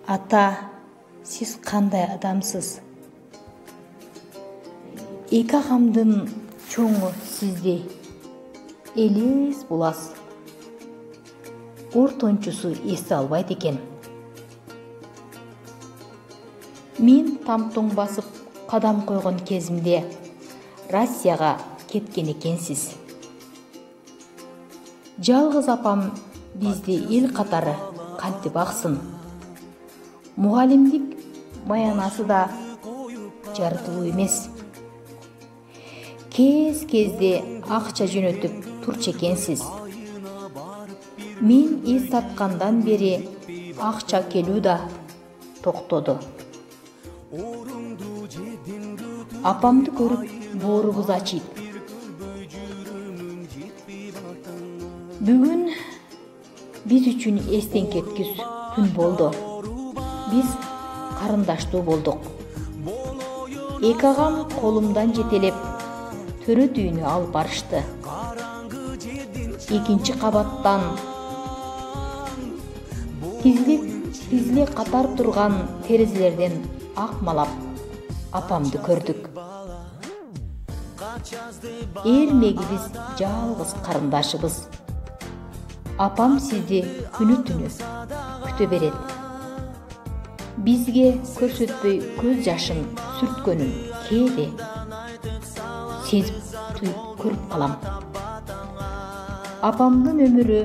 Ата, сіз қандай адамсыз? Эки агамдын чоңу сиздей элес буласыз. Ортончусу эсе албайт экен. Мен тамтоң басып кадам койгон кезимде Россияга кеткен экенсиз. Жалгыз апам бизди эл катары кантип аксын. Мугалимдик маянасы да жарытылуу эмес. Кезде акча жөнөтүп турчу экенсиз. Мен эс таткандан бери акча келүү да токтоду. Апамды көрүп боорубуз ачыйт. Бүгүн биз үчүн эстен кеткис күн болду. Биз карындаштуу болдук. Эки агам колумдан жетелеп төрөт үйүнө алып барышты. Экинчи кабаттан тизиле катар турган терезелерден акмалап апамды көрдүк. Эрмегибиз жалгыз карындашыбыз. Апам сизди күнү-түнү күтө берет. Бизге көрсөтпөй көз жашын сүрткөнүн кээде сезип туюп көрүп калам. Апамдын өмүрү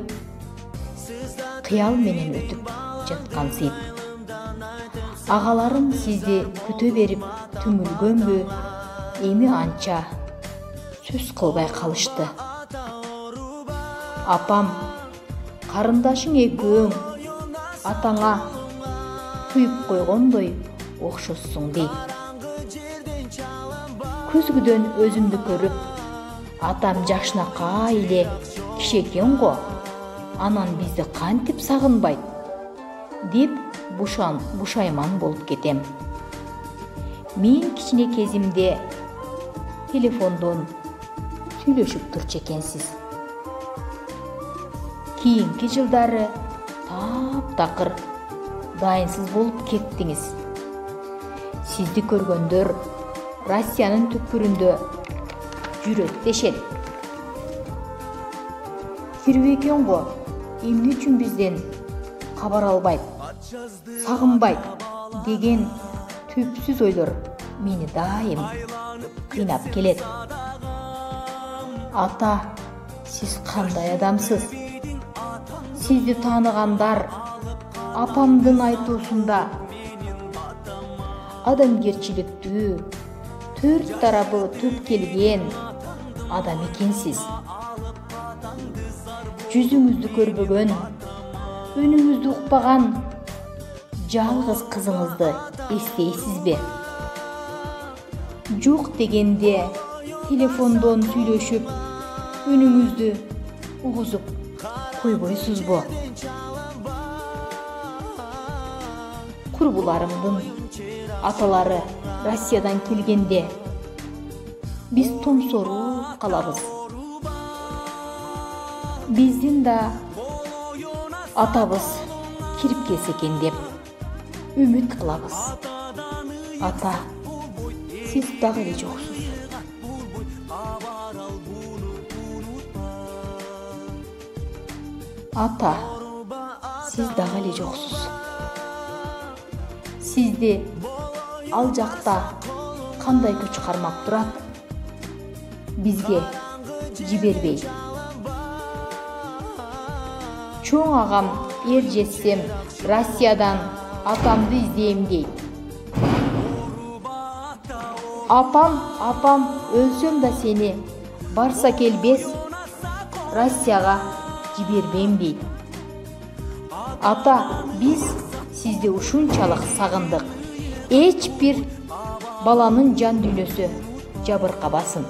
кыял менен өтүп жаткансыйт. Агаларым сизди күтө берип түңүлгөнбү, эми анча сөз кылбай калышты. Апам, карындашың экөөң атаңа куюп койгондой окшоссуң дейт. Көзгүдөн өзүмдү көрүп, атам жашынакай эле киши экен го, анан бизди кантип сагынбайт деп бушайман болуп кетем. Мен кичине кезимде телефондон сүйлөшүп турчу экенсиз. Кийинки жылдары таптакыр дайынсыз болуп кеттиңиз. Сизди көргөндөр Россиянын түкпүрүндө жүрөт дешет. Кирип экен го, эмне үчүн бизден кабар албайт, сагынбайт деген түпсүз ойлор мени дайым кыйнап келет. Ата, сиз кандай адамсыз? Сизди тааныгандар апамдын айтуусунда адамгерчиликтүү, төрт тарабы түп келген адам экенсиз. Жүзүңүздү көрбөгөн, үнүңүздү укпаган жалгыз кызыңызды эстейсизби? Жок дегенде телефондон сүйлөшүп, үнүңүздү угузуп койбойсузбу? Курбуларымдын аталары Россиядан келгенде биз томсоруп калабыз. Биздин да атабыз кирип келсе экен деп үмүт кылабыз. Ата, сиз дагы эле жоксуз. Ата, сиз дагы эле жоксуз. Сизди ал жакта кандай күч кармап турат? Бизге жибербей. Чоң агам эр жетсем Россиядан атамды издейм дейт. Апам, өлсөм да сени барса келбес Россияга жибербейм дейт. Ата, биз сизди ушунчалык сагындык. Эч бир баланын жан дүйнөсү жабыркабасын.